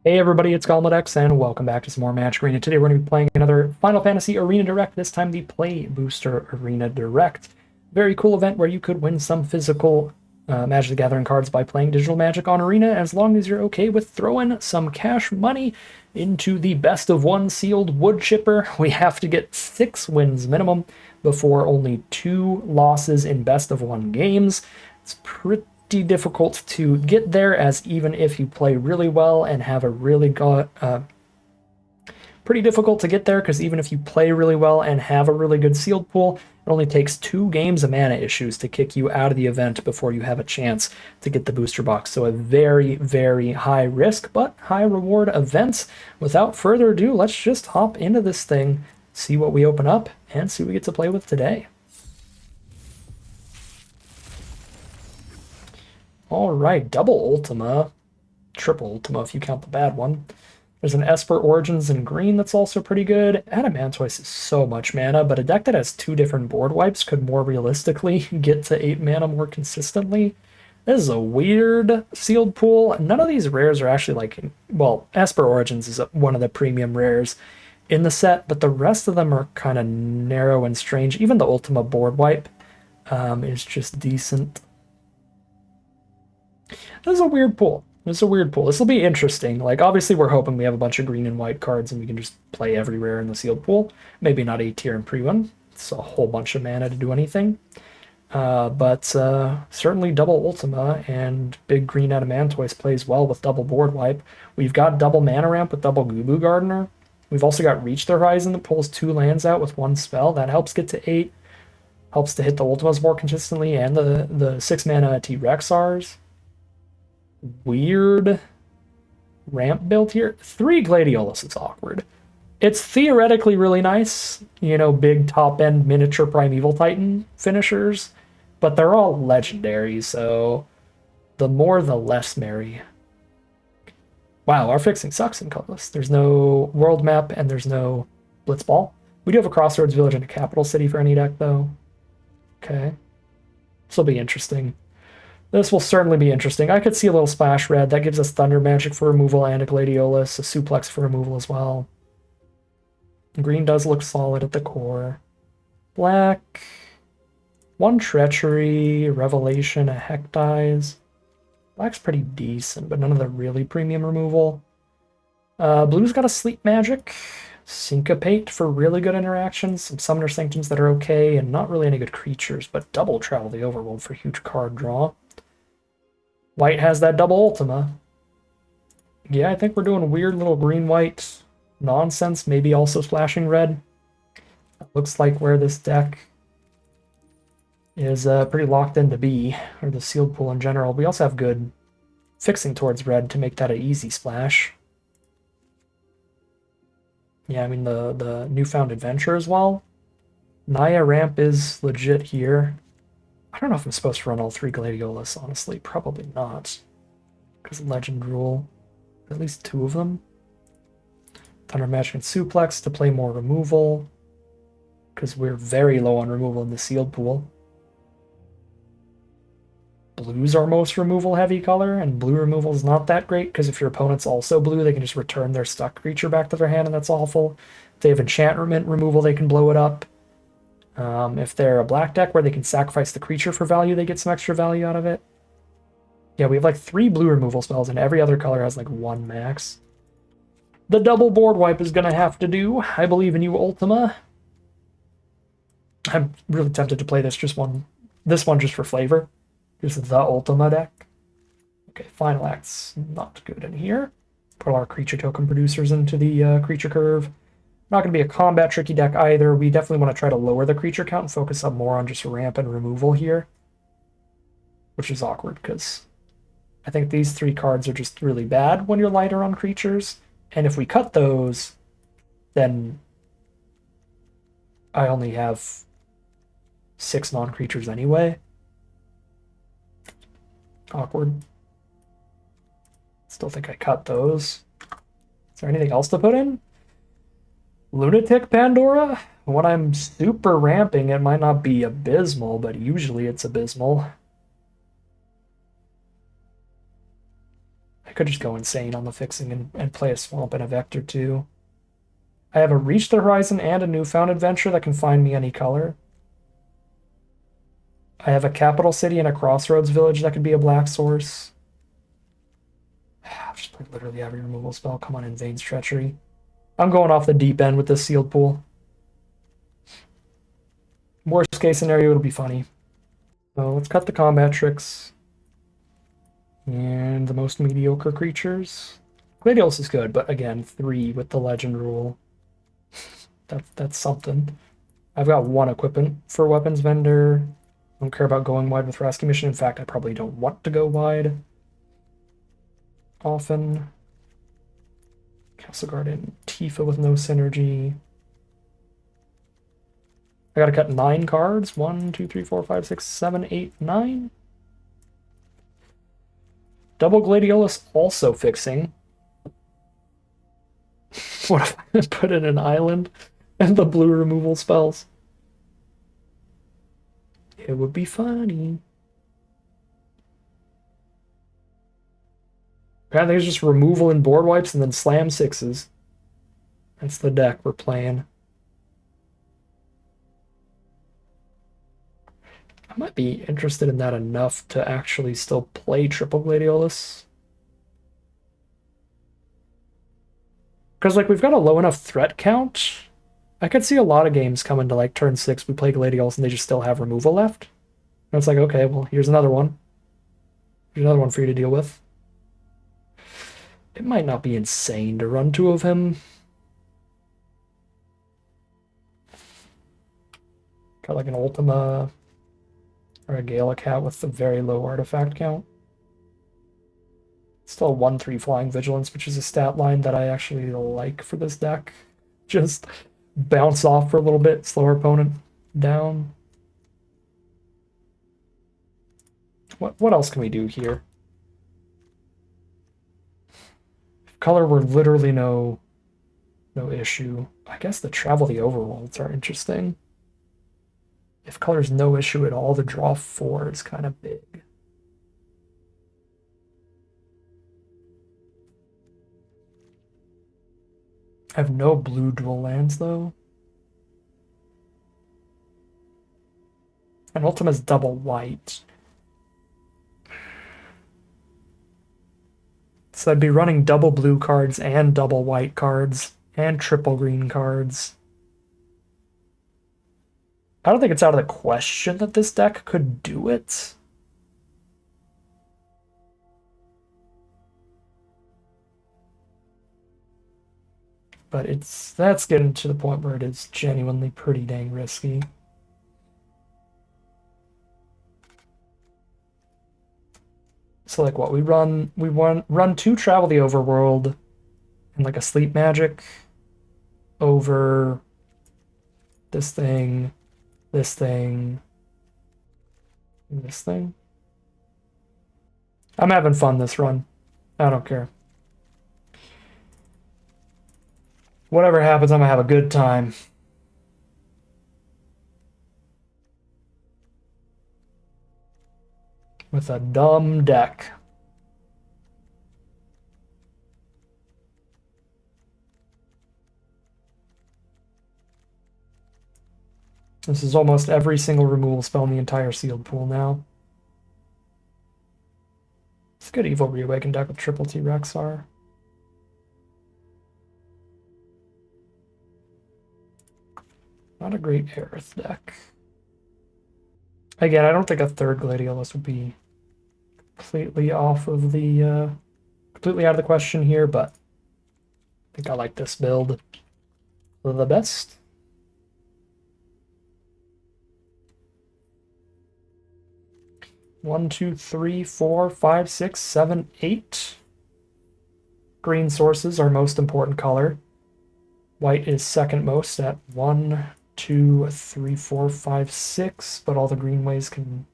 Hey everybody, it's GobletX, and welcome back to some more Magic Arena. Today we're going to be playing another Final Fantasy Arena Direct, this time the Play Booster Arena Direct. Very cool event where you could win some physical Magic the Gathering cards by playing Digital Magic on Arena, as long as you're okay with throwing some cash money into the best of one sealed wood chipper. We have to get 6 wins minimum before only 2 losses in best of one games. It's pretty difficult to get there, as even if you play really well and have a really good pretty difficult to get there, because even if you play really well and have a really good sealed pool, it only takes 2 games of mana issues to kick you out of the event before you have a chance to get the booster box. So a very, very high risk but high reward event. Without further ado, let's just hop into this thing, see what we open up, and see what we get to play with today. Alright, double Ultima. Triple Ultima if you count the bad one. There's an Esper Origins in green that's also pretty good. Adamantoise is so much mana, but a deck that has 2 different board wipes could more realistically get to 8 mana more consistently. This is a weird sealed pool. None of these rares are actually like, well, Esper Origins is one of the premium rares in the set, but the rest of them are kind of narrow and strange. Even the Ultima board wipe is just decent. This is a weird pool. This is a weird pool. This will be interesting. Like, obviously, we're hoping we have a bunch of green and white cards and we can just play every rare in the sealed pool. Maybe not A tier and pre-1. It's a whole bunch of mana to do anything. But certainly double Ultima and big green Adamantoise plays well with double board wipe. We've got double mana ramp with double Gubu Gardener. We've also got Reach the Horizon that pulls 2 lands out with 1 spell. That helps get to 8. Helps to hit the Ultimas more consistently, and the 6 mana T-Rexars. Weird ramp build here. 3 Gladiolus is awkward. It's theoretically really nice, you know, big top-end miniature Primeval Titan finishers, but they're all legendary, so the more the less merry. Wow, our fixing sucks in colorless. There's no world map and there's no Blitzball. We do have a Crossroads Village and a Capital City for any deck, though. Okay. This will be interesting. This will certainly be interesting. I could see a little splash red. That gives us Thunder Magic for removal and a Gladiolus, a Suplex for removal as well. Green does look solid at the core. Black, 1 Treachery, Revelation, a Heck Dies. Black's pretty decent, but none of the really premium removal. Blue's got a Sleep Magic, Syncopate for really good interactions, some Summoner Sanctums that are okay, and not really any good creatures, but double Travel the Overworld for huge card draw. White has that double Ultima. Yeah, I think we're doing weird little green-white nonsense, maybe also splashing red. Looks like where this deck is pretty locked in to be, or the sealed pool in general. We also have good fixing towards red to make that an easy splash. Yeah, I mean, the Newfound Adventure as well. Naya Ramp is legit here. I don't know if I'm supposed to run all 3 Gladiolus, honestly. Probably not. Because Legend Rule. At least 2 of them. Thunder Magic and Suplex to play more removal. Because we're very low on removal in the sealed pool. Blue's our most removal-heavy color, and blue removal is not that great, because if your opponent's also blue, they can just return their stuck creature back to their hand, and that's awful. If they have enchantment removal, they can blow it up. If they're a black deck where they can sacrifice the creature for value, they get some extra value out of it. Yeah, we have like 3 blue removal spells, and every other color has like 1 max. The double board wipe is going to have to do. I believe in you, Ultima. I'm really tempted to play this one just for flavor. Just the Ultima deck. Okay, Final Act's not good in here. Put our creature token producers into the creature curve. Not going to be a combat tricky deck either. We definitely want to try to lower the creature count and focus up more on just ramp and removal here. Which is awkward, because I think these 3 cards are just really bad when you're lighter on creatures. And if we cut those, then I only have 6 non-creatures anyway. Awkward. Still think I cut those. Is there anything else to put in? Lunatic Pandora? When I'm super ramping, it might not be abysmal, but usually it's abysmal. I could just go insane on the fixing and play a swamp and a vector too. I have a Reach the Horizon and a Newfound Adventure that can find me any color. I have a Capital City and a Crossroads Village that could be a black source. I've just played literally every removal spell. Come on, Invane's Treachery. I'm going off the deep end with this sealed pool. Worst case scenario, it'll be funny. So let's cut the combat tricks. And the most mediocre creatures. Gladiolus is good, but again, 3 with the legend rule. That's something. I've got 1 equipment for Weapons Vendor. I don't care about going wide with Rescue Mission. In fact, I probably don't want to go wide often. Castle Garden, Tifa with no synergy. I gotta cut 9 cards. 1, 2, 3, 4, 5, 6, 7, 8, 9. Double Gladiolus also fixing. What if I put in an island and the blue removal spells? It would be funny. Apparently it's just removal and board wipes and then slam 6s. That's the deck we're playing. I might be interested in that enough to actually still play triple Gladiolus. Because, like, we've got a low enough threat count. I could see a lot of games coming to, like, turn 6, we play Gladiolus and they just still have removal left. And it's like, okay, well, here's another one. Here's another one for you to deal with. It might not be insane to run 2 of him. Got, like, an Ultima or a Gallicat with a very low artifact count. Still 1/3 Flying Vigilance, which is a stat line that I actually like for this deck. Just bounce off for a little bit, slow our opponent down. What else can we do here? If color were literally no issue. I guess the Travel the Overworlds are interesting. If color's no issue at all, the draw 4 is kind of big. I have no blue dual lands, though. And Ultima's double white. So I'd be running double blue cards and double white cards and triple green cards. I don't think it's out of the question that this deck could do it. But that's getting to the point where it is genuinely pretty dang risky. So like what we run 2 Travel the Overworld and like a Sleep Magic over this thing, this thing, and this thing. I'm having fun this run. I don't care. Whatever happens, I'm gonna have a good time. With a dumb deck. This is almost every single removal spell in the entire sealed pool now. It's a good Evil Reawaken deck with triple T Rexar. Not a great Aerith deck. Again, I don't think a 3rd Gladiolus would be completely off of the completely out of the question here, but I think I like this build the best. One, two, three, four, five, six, seven, 8. Green sources are most important color. White is second most at 1, 2, 3, 4, 5, 6, but all the greenways can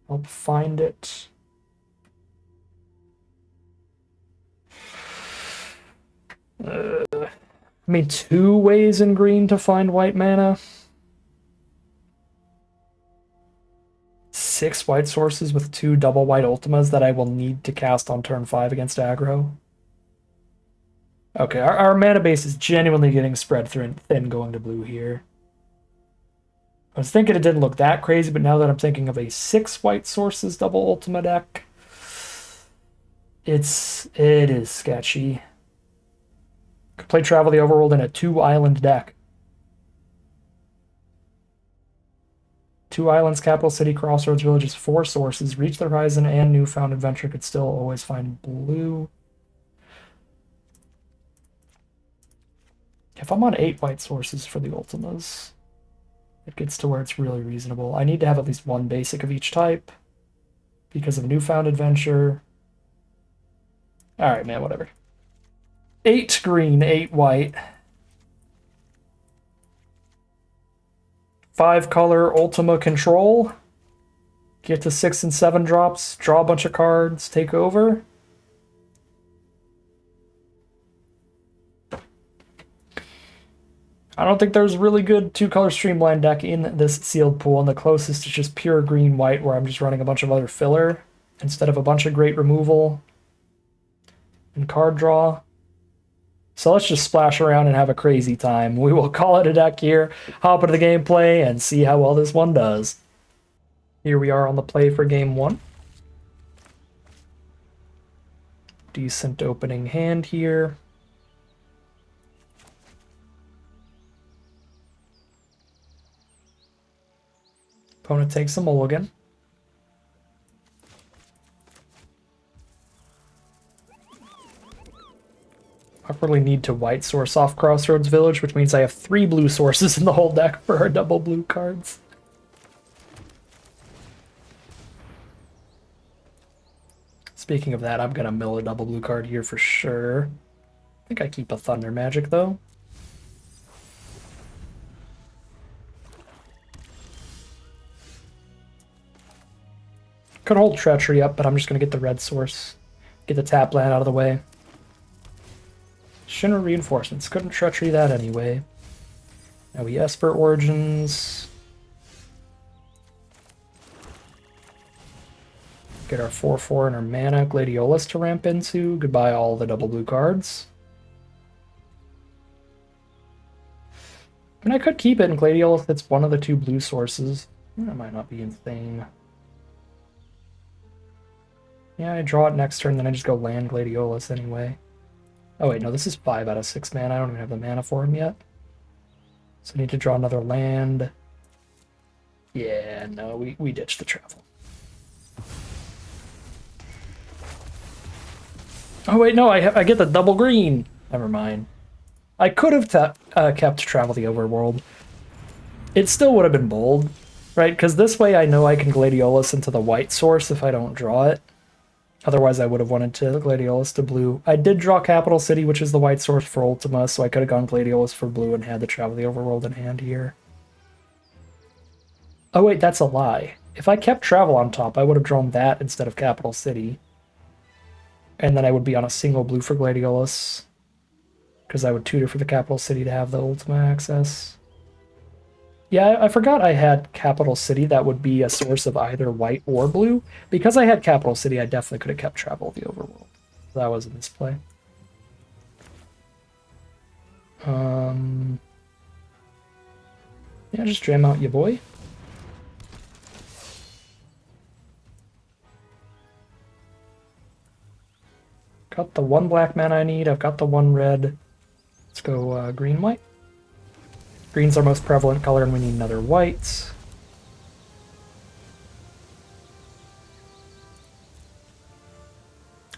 help find it. I mean, 2 ways in green to find white mana. 6 white sources with 2 double white ultimas that I will need to cast on turn 5 against aggro. Okay, our mana base is genuinely getting spread thin going to blue here. I was thinking it didn't look that crazy, but now that I'm thinking of a 6 white sources double ultima deck, it is sketchy. Could play Travel the Overworld in a 2 island deck. 2 islands, capital city, crossroads, villages, 4 sources, reach the horizon, and newfound adventure could still always find blue. If I'm on 8 white sources for the ultimas, it gets to where it's really reasonable. I need to have at least 1 basic of each type because of newfound adventure. Alright, man, whatever. 8 green, 8 white. 5 color Ultima control. Get to 6 and 7 drops, draw a bunch of cards, take over. I don't think there's a really good 2-color Streamline deck in this sealed pool, and the closest is just pure green-white, where I'm just running a bunch of other filler instead of a bunch of great removal and card draw. So let's just splash around and have a crazy time. We will call it a deck here, hop into the gameplay, and see how well this one does. Here we are on the play for game 1. Decent opening hand here. Opponent takes a mulligan. Awkwardly need to white source off Crossroads Village, which means I have 3 blue sources in the whole deck for our double blue cards. Speaking of that, I'm gonna mill a double blue card here for sure. I think I keep a Thunder Magic though. Could hold Treachery up, but I'm just gonna get the red source. Get the tap land out of the way. Shinra Reinforcements. Couldn't Treachery that anyway. Now we Esper Origins. Get our 4/4 and our mana Gladiolus to ramp into. Goodbye all the double blue cards. I mean, I could keep it in Gladiolus. It's one of the 2 blue sources. That might not be insane. Yeah, I draw it next turn, then I just go land Gladiolus anyway. Oh wait, no, this is 5 out of 6 mana. I don't even have the mana for him yet. So I need to draw another land. Yeah, no, we ditched the travel. Oh wait, no, I get the double green. Never mind. I could have kept Travel the Overworld. It still would have been bold, right? Because this way I know I can Gladiolus into the white source if I don't draw it. Otherwise, I would have wanted to Gladiolus to blue. I did draw Capital City, which is the white source for Ultima, so I could have gone Gladiolus for blue and had the Travel the Overworld in hand here. Oh wait, that's a lie. If I kept Travel on top, I would have drawn that instead of Capital City. And then I would be on a single blue for Gladiolus, because I would tutor for the Capital City to have the Ultima access. Yeah, I forgot I had Capital City. That would be a source of either white or blue. Because I had Capital City, I definitely could have kept Travel of the Overworld. That was a misplay. Yeah, just jam out ya boy. Got the 1 black mana I need. I've got the 1 red. Let's go green-white. Green's our most prevalent color, and we need another white.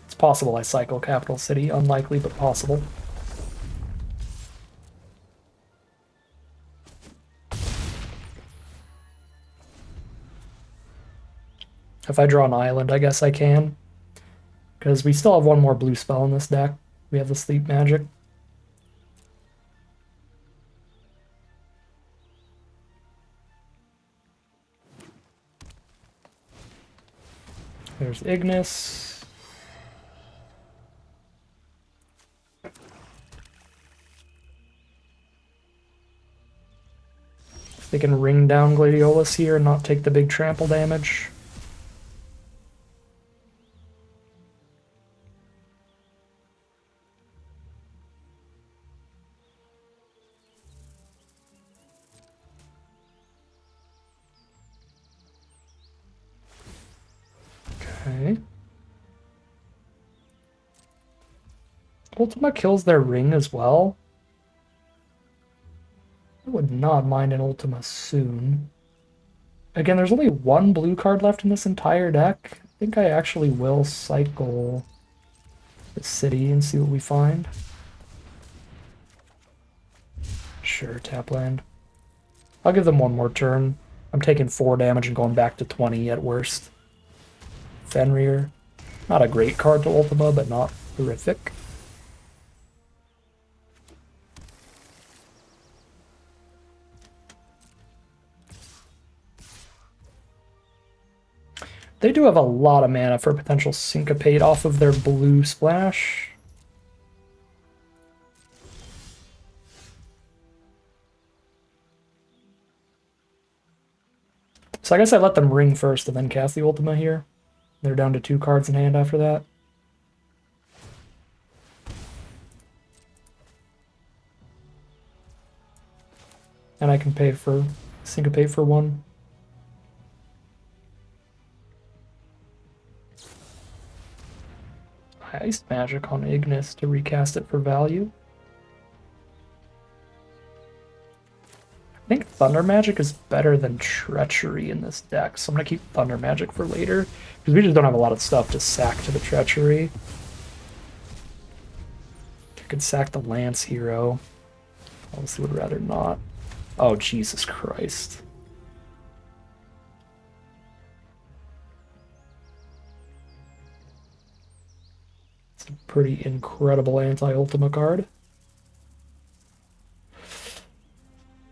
It's possible I cycle Capital City. Unlikely, but possible. If I draw an island, I guess I can. Because we still have 1 more blue spell in this deck. We have the Sleep Magic. There's Ignis. They can ring down Gladiolus here and not take the big trample damage. Ultima kills their ring as well. I would not mind an Ultima soon. Again, there's only one blue card left in this entire deck. I think I actually will cycle the city and see what we find. Sure, tap land. I'll give them one more turn. I'm taking 4 damage and going back to 20 at worst. Fenrir. Not a great card to Ultima, but not horrific. They do have a lot of mana for potential Syncopate off of their blue splash. So I guess I let them ring first and then cast the Ultima here. They're down to 2 cards in hand after that. And I can pay for Syncopate for 1. Ice Magic on Ignis to recast it for value. I think Thunder Magic is better than Treachery in this deck, so I'm going to keep Thunder Magic for later, because we just don't have a lot of stuff to sack to the Treachery. I could sack the Lance Hero. Obviously would rather not. Oh, Jesus Christ. It's a pretty incredible anti-Ultima card.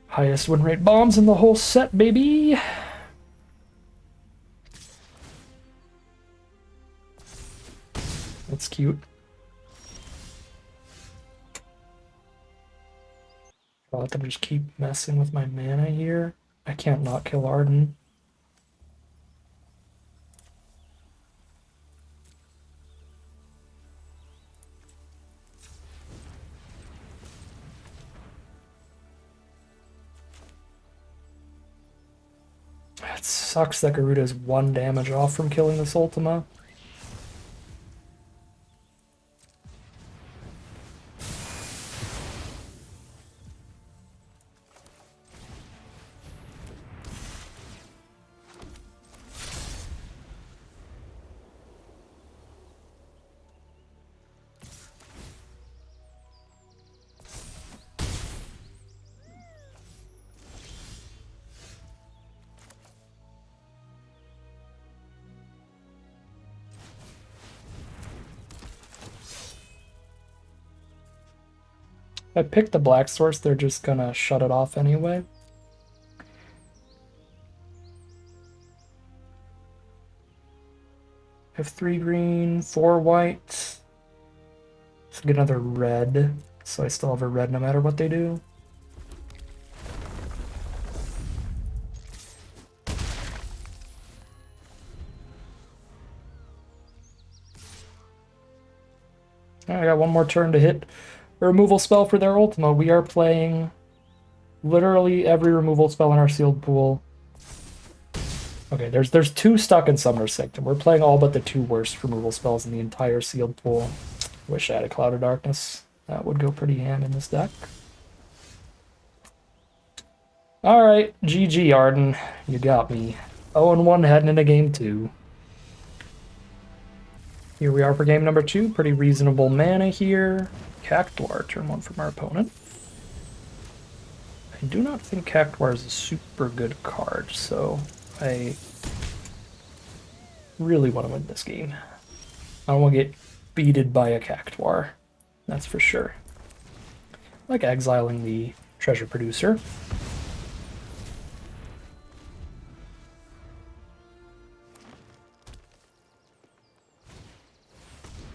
Highest win rate bombs in the whole set, baby! That's cute. I'll let them just keep messing with my mana here. I can't not kill Arden. It sucks that Garuda's 1 damage off from killing this Ultima. If I pick the black source, they're just gonna shut it off anyway. I have 3 green, 4 white. Let's get another red, so I still have a red no matter what they do. I got one more turn to hit a removal spell for their Ultima. We are playing literally every removal spell in our sealed pool. Okay, there's 2 stuck in Summoner's Sanctum. We're playing all but the 2 worst removal spells in the entire sealed pool. Wish I had a Cloud of Darkness. That would go pretty ham in this deck. Alright, GG Arden. You got me. 0-1 heading into game 2. Here we are for game number 2. Pretty reasonable mana here. Cactuar, turn 1 from our opponent. I do not think Cactuar is a super good card, so I really want to win this game. I don't want to get beated by a Cactuar, that's for sure. I like exiling the treasure producer.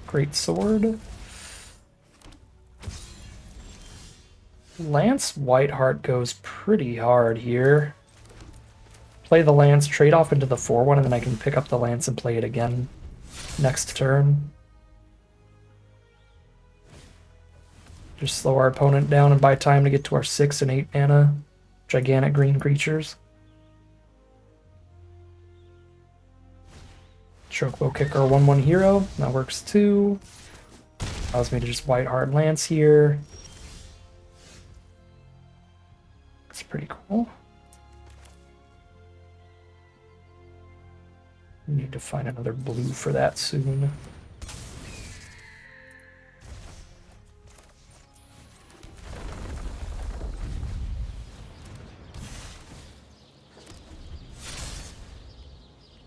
Great sword. Lance Whiteheart goes pretty hard here. Play the Lance, trade off into the 4-1, and then I can pick up the Lance and play it again next turn. Just slow our opponent down and buy time to get to our 6 and 8 mana gigantic green creatures. Chokebow Kicker 1/1 hero, that works too. Allows me to just white hard lance here. It's pretty cool. Need to find another blue for that soon.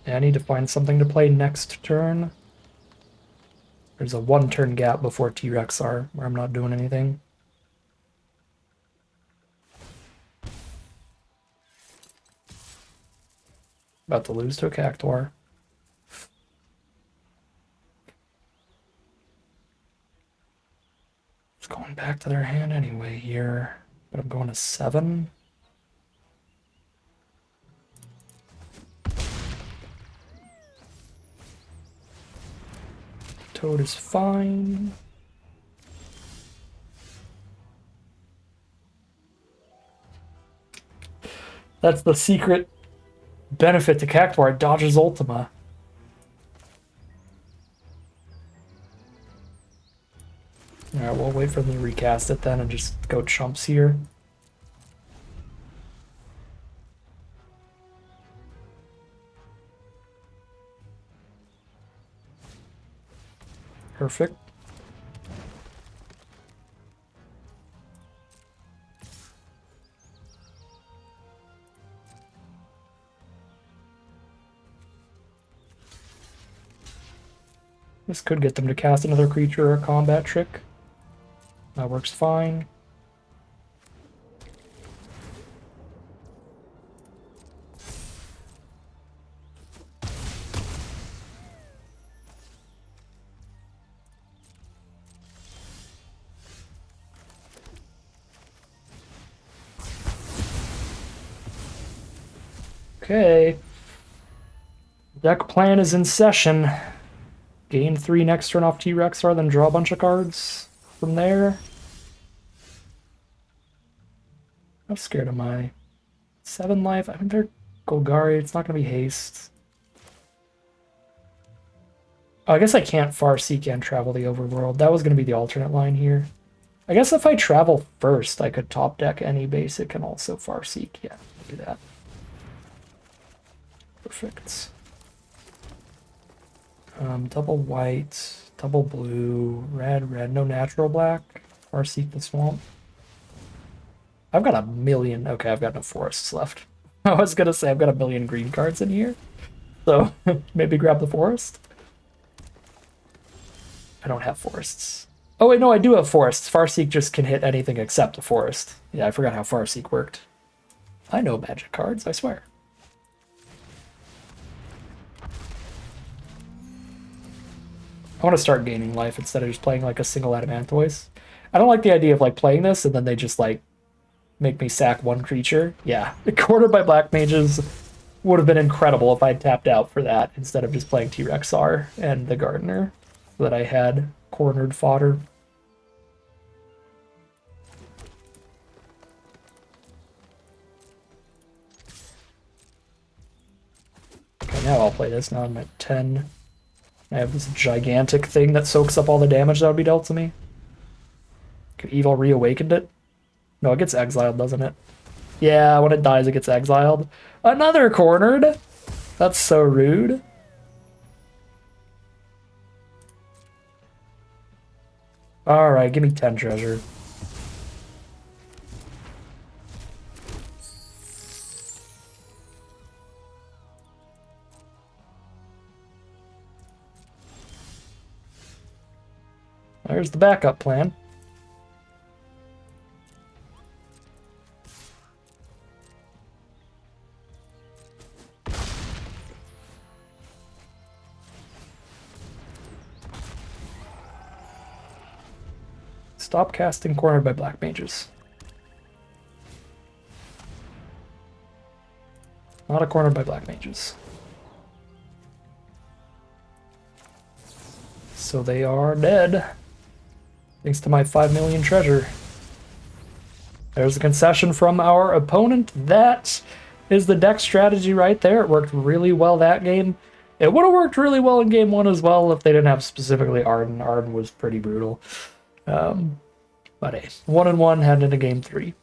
Yeah, I need to find something to play next turn. There's a 1-turn gap before T-Rex are where I'm not doing anything. About to lose to a Cactuar. It's going back to their hand anyway here, but I'm going to 7. Toad is fine. That's the secret benefit to Cactuar. It dodges Ultima. Alright, we'll wait for them to recast it then and just go chumps here. Perfect. This could get them to cast another creature or a combat trick. That works fine. Okay. Deck plan is in session. Gain 3 next turn off T-Rexar, then draw a bunch of cards from there. How scared am I? 7 life. I think they're Golgari. It's not going to be haste. Oh, I guess I can't Farseek and travel the overworld. That was going to be the alternate line here. I guess if I travel first, I could top deck any basic and also Farseek. Yeah, do that. Perfect. Double white, double blue, red, no natural black. Farseek the swamp. I've got a million. Okay, I've got no forests left. I was gonna say I've got a million green cards in here, so maybe grab the forest. I don't have forests. Oh wait, no, I do have forests. Farseek just can hit anything except a forest. Yeah, I forgot how Farseek worked. I know magic cards, I swear. I want to start gaining life instead of just playing like a single Adamantoise. I don't like the idea of like playing this and then they just like make me sack 1 creature. Yeah, Cornered by Black Mages would have been incredible if I'd tapped out for that instead of just playing T-Rexar and the Gardener so that I had cornered fodder. Okay, now I'll play this. Now I'm at 10. I have this gigantic thing that soaks up all the damage that would be dealt to me. Could Evil Reawakened it? No, it gets exiled, doesn't it? Yeah, when it dies, it gets exiled. Another cornered! That's so rude. Alright, give me 10 treasure. There's the backup plan. Stop casting Cornered by Black Mages. Not a Cornered by Black Mages. So they are dead. Thanks to my 5 million treasure. There's a concession from our opponent. That is the deck strategy right there. It worked really well that game. It would have worked really well in game 1 as well if they didn't have specifically Arden. Arden was pretty brutal. But hey, 1-1 heading into game 3.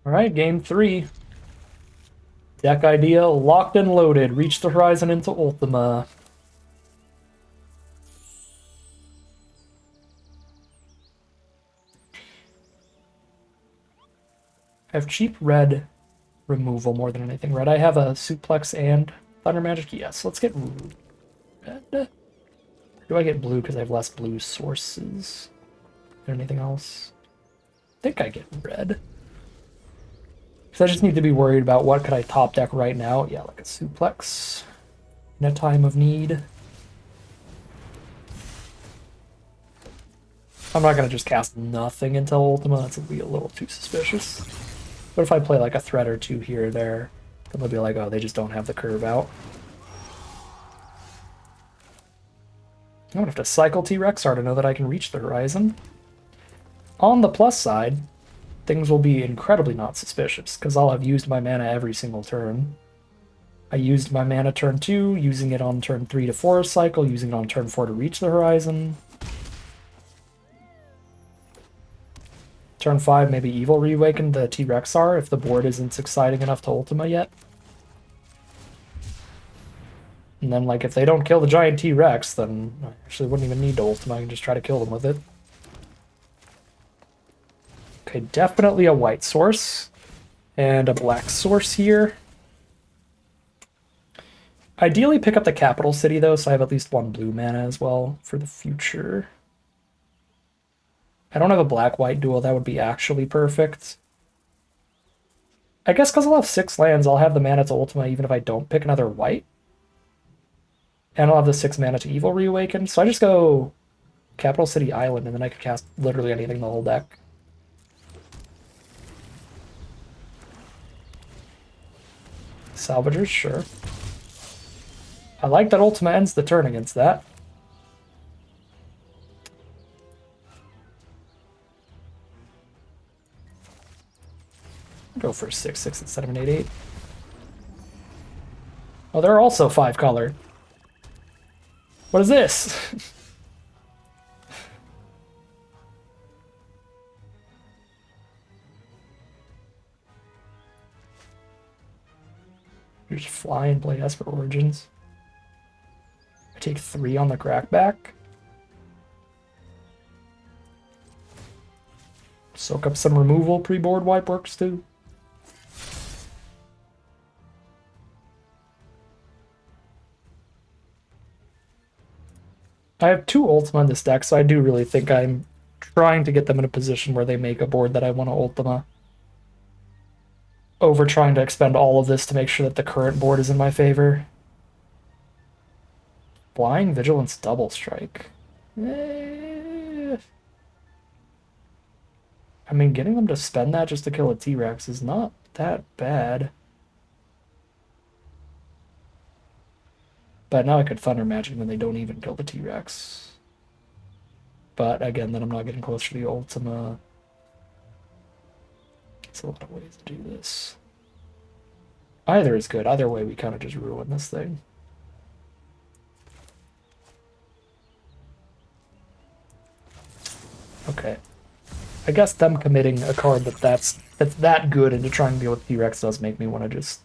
All right, game 3. Deck idea locked and loaded. Reach the horizon into Ultima. I have cheap red removal more than anything. Red, I have a Suplex and Thunder Magic. Yes, let's get red. Or do I get blue because I have less blue sources? Is there anything else? I think I get red. Because I just need to be worried about what could I top deck right now. Yeah, like a Suplex in a time of need. I'm not going to just cast nothing until Ultima. That's going to be a little too suspicious. But if I play like a threat or two here or there, then they'll be like, oh, they just don't have the curve out. I don't have to cycle T-Rexar to know that I can reach the horizon. On the plus side, things will be incredibly not suspicious, because I'll have used my mana every single turn. I used my mana turn 2, using it on turn 3 to Forest Cycle, using it on turn 4 to reach the horizon. Turn 5, maybe Evil Reawaken the T-Rexar if the board isn't exciting enough to Ultima yet. And then, like, if they don't kill the giant T-Rex, then I actually wouldn't even need to Ultima. I can just try to kill them with it. Okay, definitely a white source. And a black source here. Ideally pick up the capital city, though, so I have at least one blue mana as well for the future. I don't have a black-white duel. That would be actually perfect. I guess because I'll have 6 lands, I'll have the mana to Ultima even if I don't pick another white. And I'll have the 6 mana to Evil Reawaken. So I just go Capital City Island, and then I could cast literally anything in the whole deck. Salvagers, sure. I like that Ultima ends the turn against that. Go for 6/6 instead of an 8/8. Oh, they're also 5 color. What is this? You just fly and play Esper Origins. I take 3 on the crackback. Soak up some removal pre-board wipe works too. I have 2 Ultima in this deck, so I do really think I'm trying to get them in a position where they make a board that I want to Ultima. Over trying to expend all of this to make sure that the current board is in my favor. Flying Vigilance Double Strike. I mean, getting them to spend that just to kill a T-Rex is not that bad. But now I could Thunder Magic and then they don't even kill the T-Rex. But again, then I'm not getting close to the Ultima. It's a lot of ways to do this. Either is good. Either way, we kind of just ruin this thing. Okay. I guess them committing a card that's that good into trying to deal with T-Rex does make me want to just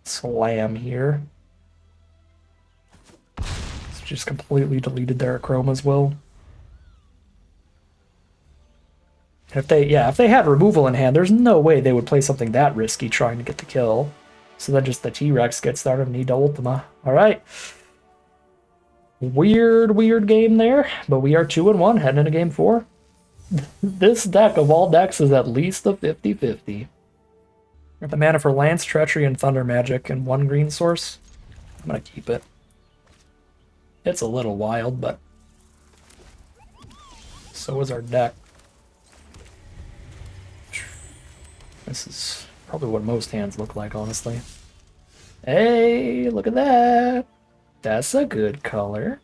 slam here. It's just completely deleted their Chroma's Will. If they had removal in hand, there's no way they would play something that risky trying to get the kill. So then just the T-Rex gets started and need to Ultima. Alright. Weird game there, but we are 2-1 heading into game 4. This deck of all decks is at least a 50-50. Got the mana for Lance, Treachery, and Thunder Magic, and 1 green source. I'm gonna keep it. It's a little wild, but so is our deck. This is probably what most hands look like, honestly. Hey, look at that! That's a good color.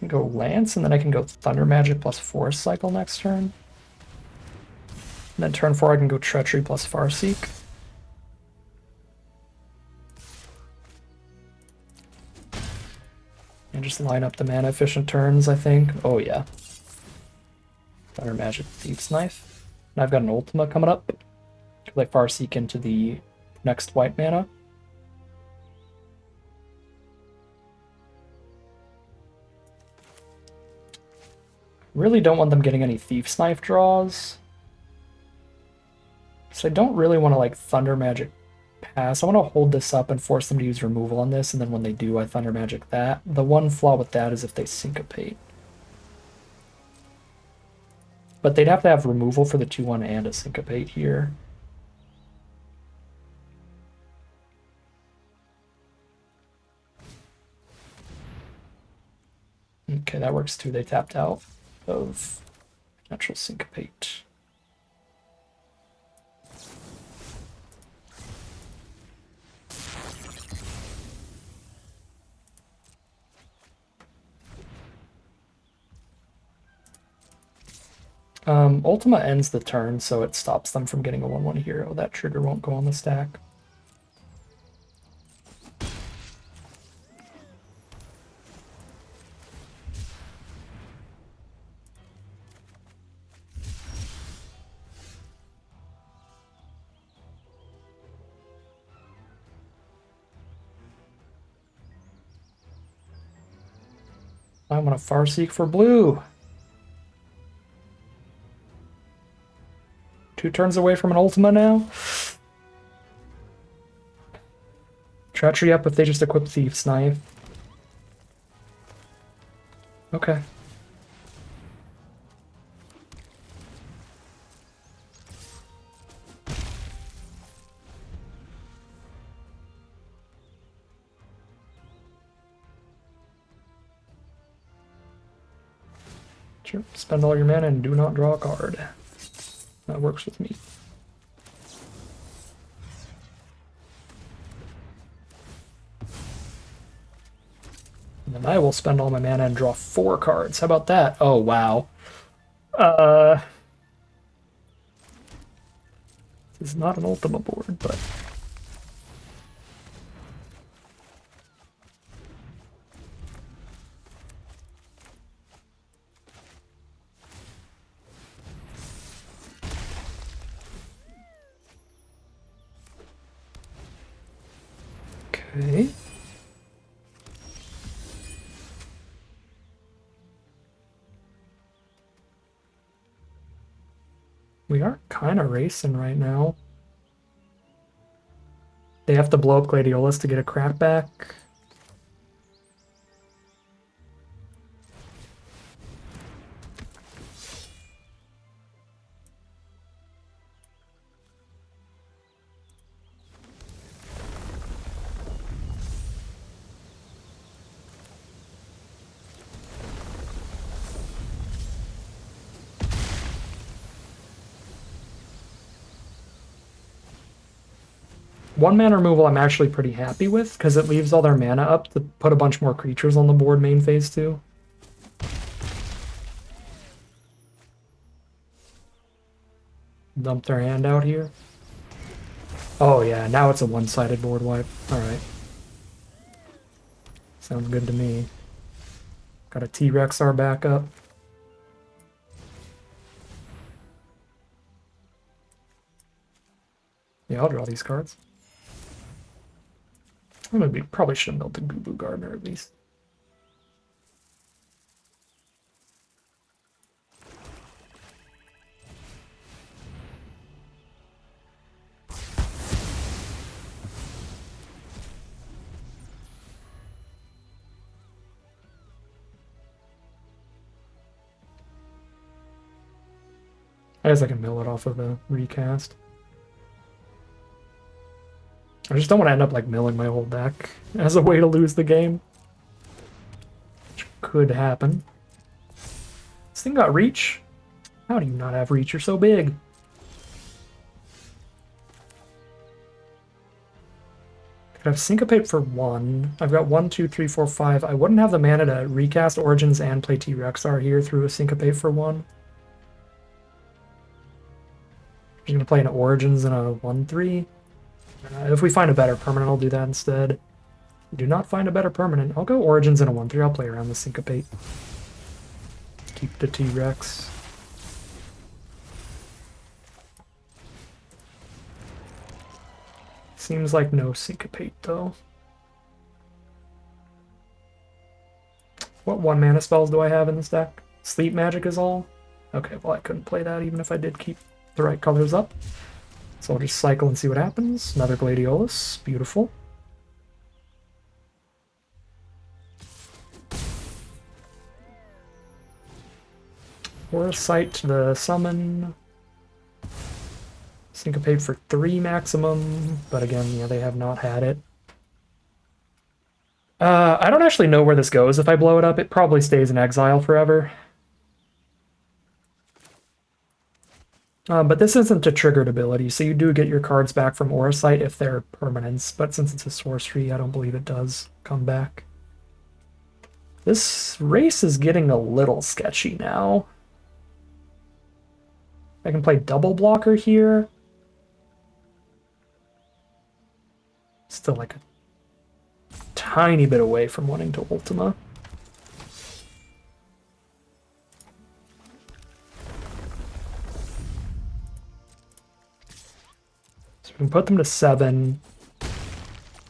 can go Lance, and then I can go Thunder Magic plus Force Cycle next turn. And then turn 4 I can go Treachery plus Farseek. And just line up the mana efficient turns, I think. Oh yeah. Thunder Magic Thieves Knife. And I've got an Ultima coming up. Could I Farseek into the next white mana? Really don't want them getting any Thief's Knife draws. So I don't really want to like Thunder Magic pass. I want to hold this up and force them to use removal on this, and then when they do, I Thunder Magic that. The one flaw with that is if they syncopate. But they'd have to have removal for the 2/1 and a syncopate here. Okay, that works too. They tapped out of natural syncopate. Ultima ends the turn, so it stops them from getting a 1/1 hero. That trigger won't go on the stack. I'm gonna Farseek for blue. 2 turns away from an Ultima now. Treachery up if they just equip Thief's Knife. Okay. Sure. Spend all your mana and do not draw a card. That works with me. And then I will spend all my mana and draw 4 cards. How about that? Oh, wow. This is not an Ultima board, but... Okay. We are kind of racing right now. They have to blow up Gladiolus to get a crackback. One mana removal I'm actually pretty happy with, because it leaves all their mana up to put a bunch more creatures on the board main phase 2. Dump their hand out here. Oh yeah, now it's a one-sided board wipe. Alright. Sounds good to me. Got a T-Rexar backup. Yeah, I'll draw these cards. Probably should have built a Goo Goo Gardener at least. I guess I can mill it off of a recast. I just don't want to end up like milling my whole deck as a way to lose the game. Which could happen. This thing got reach? How do you not have reach? You're so big. Could have Syncopate for 1. I've got 1, 2, 3, 4, 5. I wouldn't have the mana to recast Origins and play T-Rexar here through a Syncopate for 1. I'm going to play an Origins and a 1-3. If we find a better permanent, I'll do that instead. Do not find a better permanent. I'll go Origins and a 1-3. I'll play around the Syncopate. Keep the T-Rex. Seems like no Syncopate, though. What 1-mana spells do I have in this deck? Sleep Magic is all? Okay, well I couldn't play that even if I did keep the right colors up. So I'll just cycle and see what happens. Another Gladiolus. Beautiful. Foresight to the summon. Syncopate for 3 maximum, but again, yeah, they have not had it. I don't actually know where this goes. If I blow it up, it probably stays in exile forever. But this isn't a triggered ability, so you do get your cards back from Oresight if they're permanents, but since it's a sorcery, I don't believe it does come back. This race is getting a little sketchy now. I can play double blocker here. Still like a tiny bit away from wanting to Ultima. So we can put them to 7.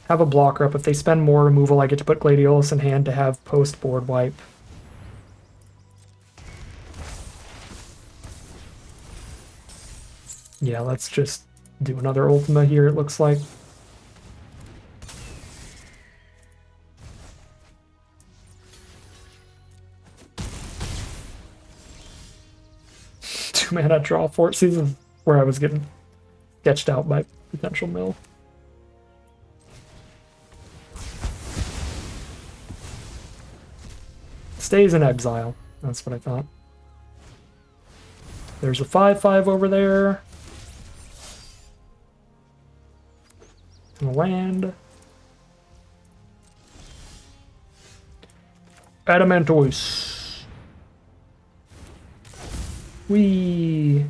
Have a blocker up. If they spend more removal, I get to put Gladiolus in hand to have post-board wipe. Yeah, let's just do another Ultima here, it looks like. Mana draw 4 seasons where I was getting sketched out by potential mill. Stays in exile. That's what I thought. There's a 5/5 over there. And a land. Adamantoise. Whee!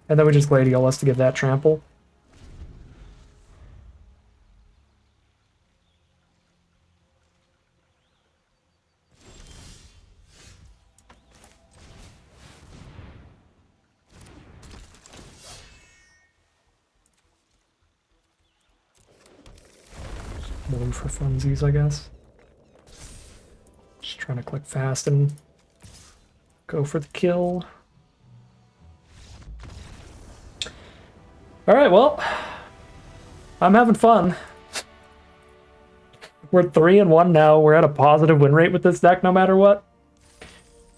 And then we just Gladiolus to give that trample. Blue for funsies, I guess. Just trying to click fast and go for the kill. Alright, well, I'm having fun. We're 3-1 now. We're at a positive win rate with this deck no matter what.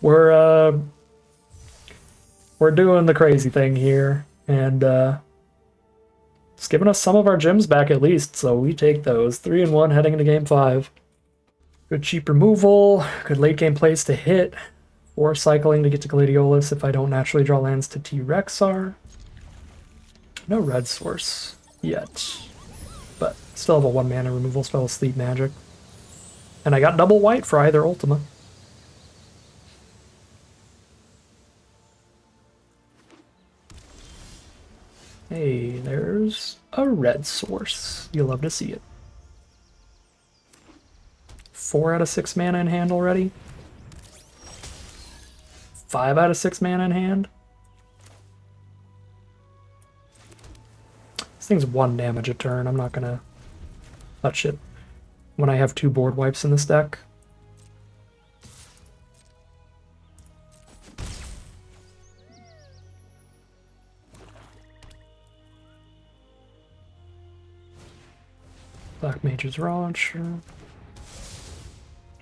We're doing the crazy thing here, and it's giving us some of our gems back at least, so we take those. 3-1 heading into game 5. Good cheap removal, good late game plays to hit, or cycling to get to Gladiolus if I don't naturally draw lands to T-Rexar. No red source yet, but still have a 1-mana removal spell, Sleep Magic. And I got double white for either Ultima. Hey, there's a red source. You'll love to see it. 4 out of 6 mana in hand already. 5 out of 6 mana in hand. This thing's 1 damage a turn. I'm not gonna touch it when I have 2 board wipes in this deck. Black Mage's Rod, sure.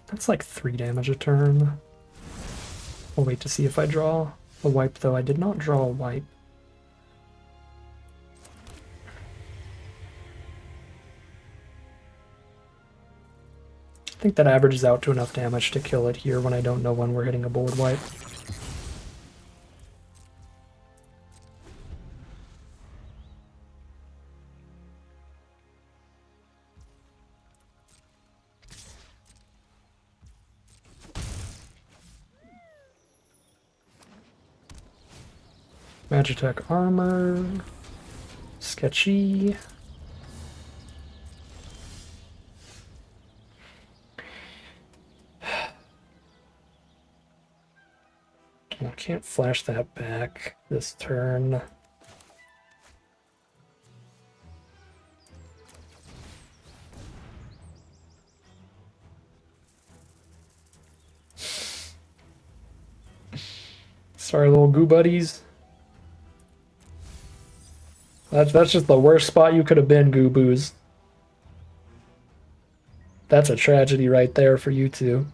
That's like 3 damage a turn. I'll wait to see if I draw a wipe, though. I did not draw a wipe. I think that averages out to enough damage to kill it here when I don't know when we're hitting a board wipe. Magitech armor. Sketchy. I can't flash that back this turn. Sorry, little goo buddies. That's just the worst spot you could have been, Goo Boos. That's a tragedy right there for you two.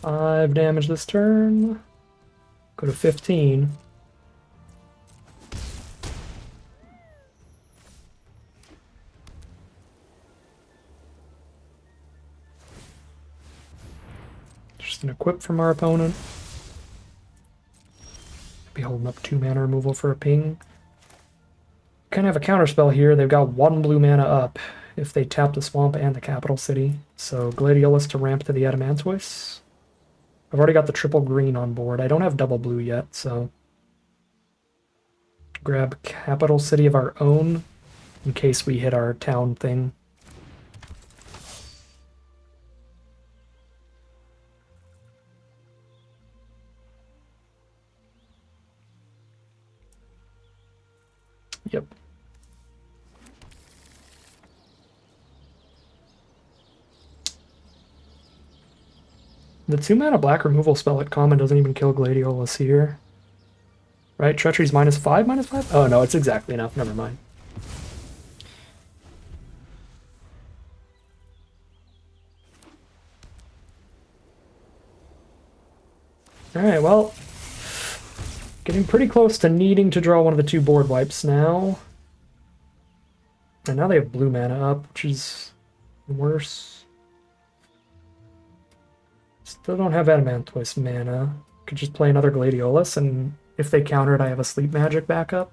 Five damage this turn. Go to 15. Just an equip from our opponent. Be holding up 2 mana removal for a ping. Kind of have a counterspell here. They've got 1 blue mana up if they tap the swamp and the capital city. So Gladiolus to ramp to the Adamantoise. I've already got the triple green on board. I don't have double blue yet, so grab capital city of our own in case we hit our town thing. Yep. The 2 mana black removal spell at common doesn't even kill Gladiolus here. Right? Treachery's -5, -5? Oh no, it's exactly enough. Never mind. Alright, well. Getting pretty close to needing to draw one of the 2 board wipes now. And now they have blue mana up, which is worse. Still don't have Adamantoise mana. Could just play another Gladiolus, and if they counter it, I have a Sleep Magic backup.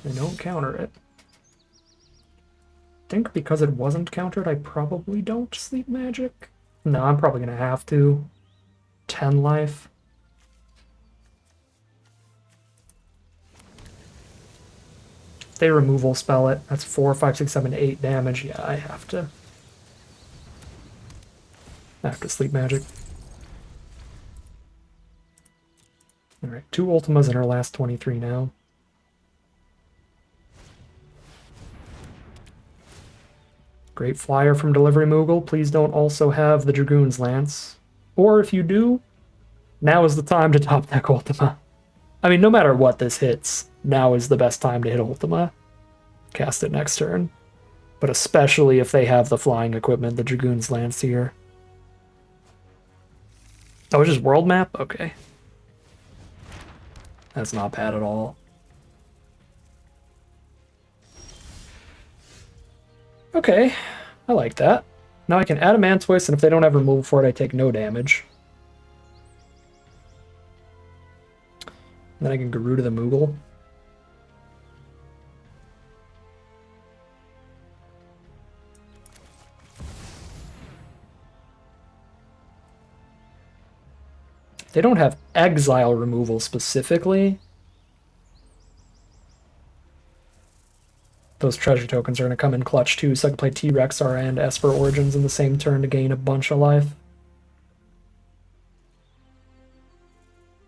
They don't counter it. I think because it wasn't countered, I probably don't Sleep Magic. No, I'm probably going to have to. 10 life. If they removal spell it, that's 4, 5, 6, 7, 8 damage. Yeah, I have to. Sleep Magic. Alright, 2 Ultimas in our last 23 now. Great flyer from Delivery Moogle. Please don't also have the Dragoon's Lance. Or if you do, now is the time to top deck Ultima. I mean, no matter what this hits, now is the best time to hit Ultima. Cast it next turn. But especially if they have the flying equipment, the Dragoon's Lance here. Oh, it's just world map? Okay. That's not bad at all. Okay, I like that. Now I can Adamantoise, and if they don't have removal for it, I take no damage. Then I can Garuda the Moogle. They don't have exile removal specifically. Those treasure tokens are going to come in clutch too, so I can play T-Rexar and Esper Origins in the same turn to gain a bunch of life.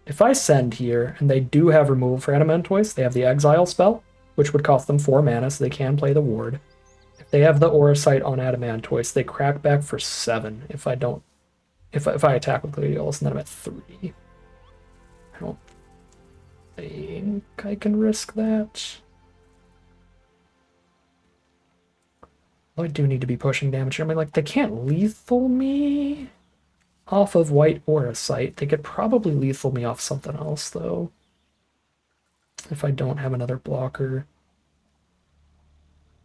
If I send here, and they do have removal for Adamantoise, they have the exile spell, which would cost them 4 mana, so they can play the ward. If they have the Aura Sight on Adamantoise, they crack back for 7 if I don't. If I attack with Gladiolus, and then I'm at 3. I don't think I can risk that. Oh, I do need to be pushing damage here. I mean, like, they can't lethal me off of White Aura Sight. They could probably lethal me off something else, though. If I don't have another blocker.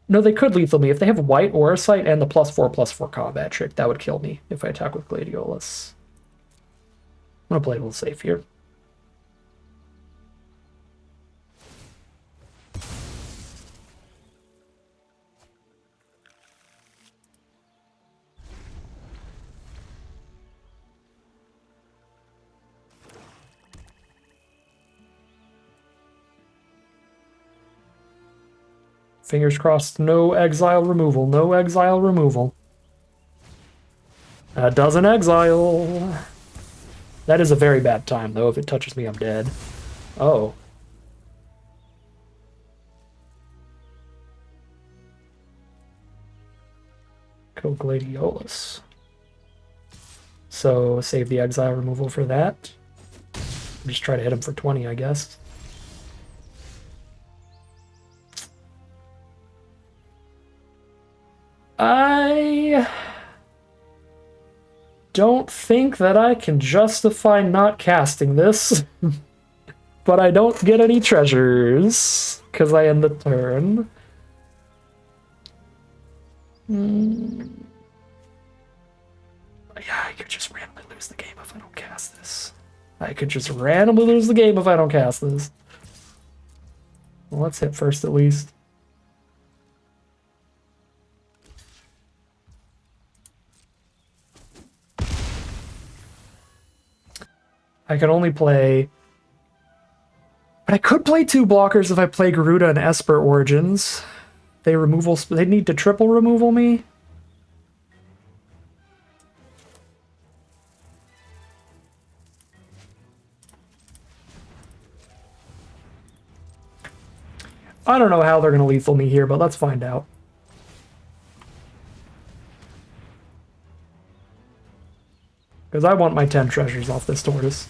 No, they could lethal me. If they have white Aura Sight and the +4/+4 combat trick, that would kill me if I attack with Gladiolus. I'm gonna play it a little safe here. Fingers crossed, no exile removal, no exile removal. That doesn't exile. That is a very bad time, though. If it touches me, I'm dead. Oh. Go Gladiolus. So save the exile removal for that. Just try to hit him for 20, I guess. I don't think that I can justify not casting this. But I don't get any treasures because I end the turn. Yeah, I could just randomly lose the game if I don't cast this. I could just randomly lose the game if I don't cast this. Well, let's hit first at least. I can only play... But I could play 2 blockers if I play Garuda and Esper Origins. They need to triple removal me. I don't know how they're going to lethal me here, but let's find out. Because I want my 10 treasures off this tortoise.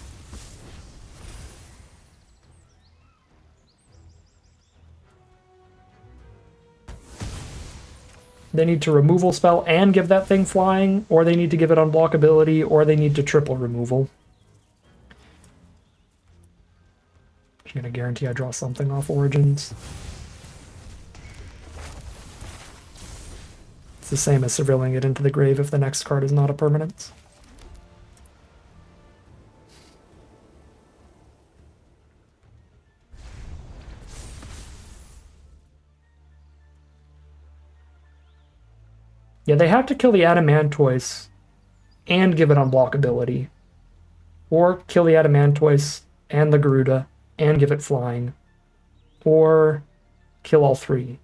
They need to removal spell and give that thing flying, or they need to give it unblockability, or they need to triple removal. I'm going to guarantee I draw something off Origins. It's the same as surveilling it into the grave if the next card is not a permanence. Yeah, they have to kill the Adamantoise and give it unblockability. Or kill the Adamantoise and the Garuda and give it flying. Or kill all 3.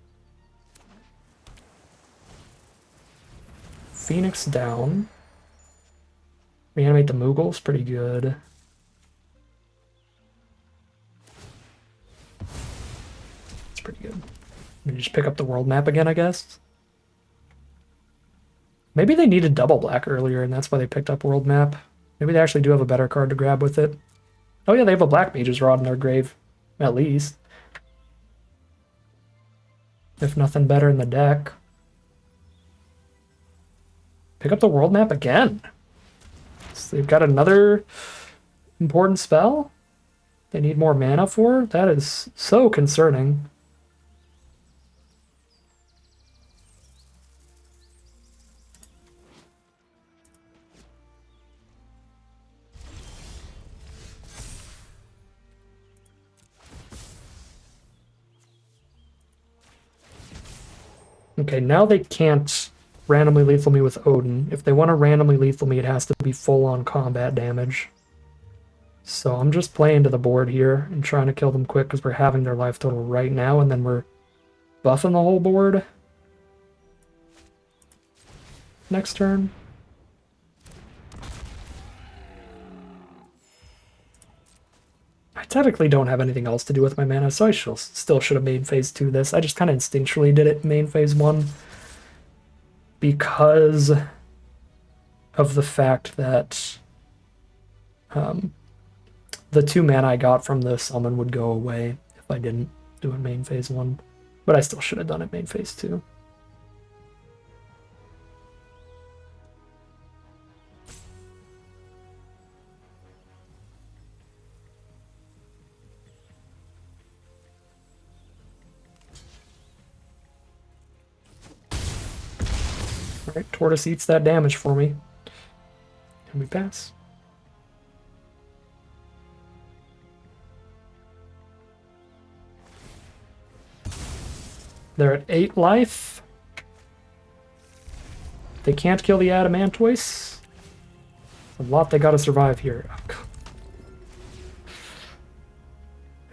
Phoenix down. Reanimate the Moogle's pretty good. It's pretty good. You just pick up the world map again, I guess. Maybe they needed double black earlier, and that's why they picked up world map. Maybe they actually do have a better card to grab with it. Oh yeah, they have a Black Mage's Rod in their grave, at least. If nothing better in the deck. Pick up the world map again. So they've got another important spell they need more mana for? That is so concerning. Okay, now they can't randomly lethal me with Odin. If they want to randomly lethal me, it has to be full-on combat damage. So I'm just playing to the board here and trying to kill them quick because we're having their life total right now, and then we're buffing the whole board next turn. I technically don't have anything else to do with my mana, so I still should have made phase 2 this. I just kind of instinctually did it in main phase 1 because of the fact that the 2 mana I got from the summon would go away if I didn't do it main phase 1. But I still should have done it main phase 2. Alright, Tortoise eats that damage for me. And we pass. They're at 8 life. They can't kill the Adamantoise. A lot they gotta survive here. Oh,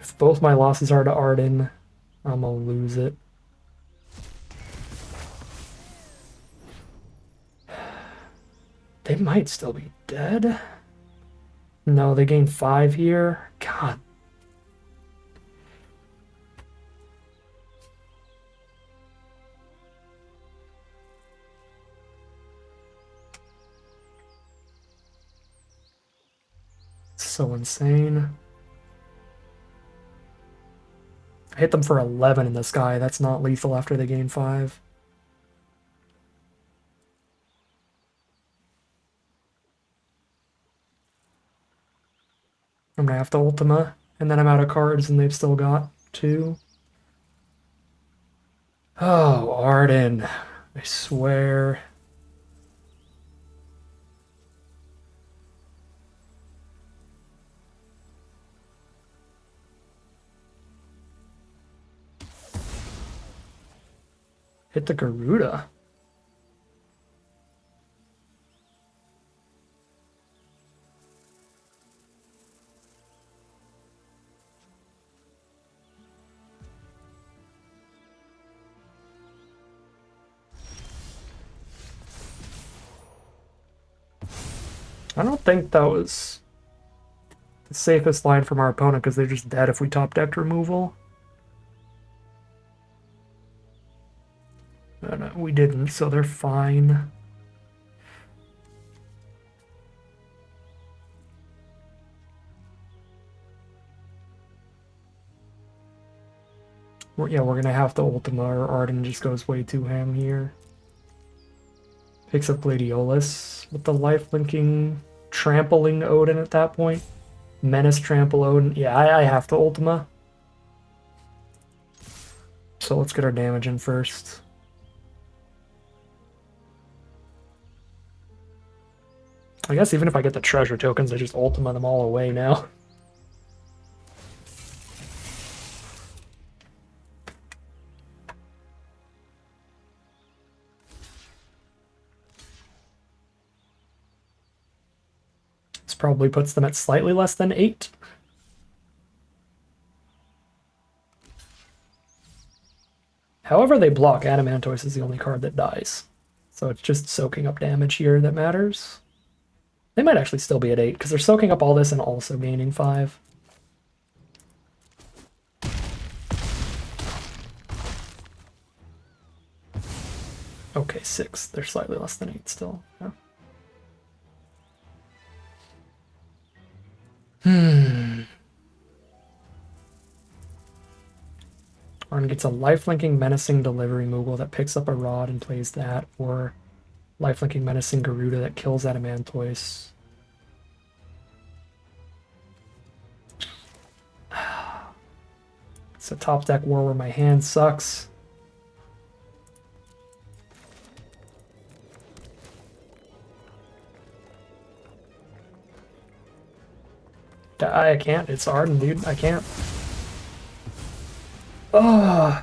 if both my losses are to Arden, I'm gonna lose it. They might still be dead. No, they gain 5 here. God. So insane. I hit them for 11 in the sky. That's not lethal after they gain 5. I'm gonna have to Ultima, and then I'm out of cards and they've still got 2. Oh, Arden. I swear. Hit the Garuda. I don't think that was the safest line from our opponent because they're just dead if we top deck removal. No, we didn't, so they're fine. Yeah, we're gonna have to Ultima or Arden just goes way too ham here. Picks up Gladiolus with the life-linking, trampling Odin at that point. Menace, trample Odin. Yeah, I have to Ultima. So let's get our damage in first. I guess even if I get the treasure tokens, I just Ultima them all away now. This probably puts them at slightly less than 8. However they block, Adamantoise is the only card that dies. So it's just soaking up damage here that matters. They might actually still be at 8, because they're soaking up all this and also gaining 5. Okay, 6. They're slightly less than 8 still. Yeah. Arn gets a lifelinking menacing delivery Moogle that picks up a rod and plays that, or lifelinking menacing Garuda that kills Adamantoise. It's a top deck war where my hand sucks. I can't. It's Arden, dude. I can't. Oh.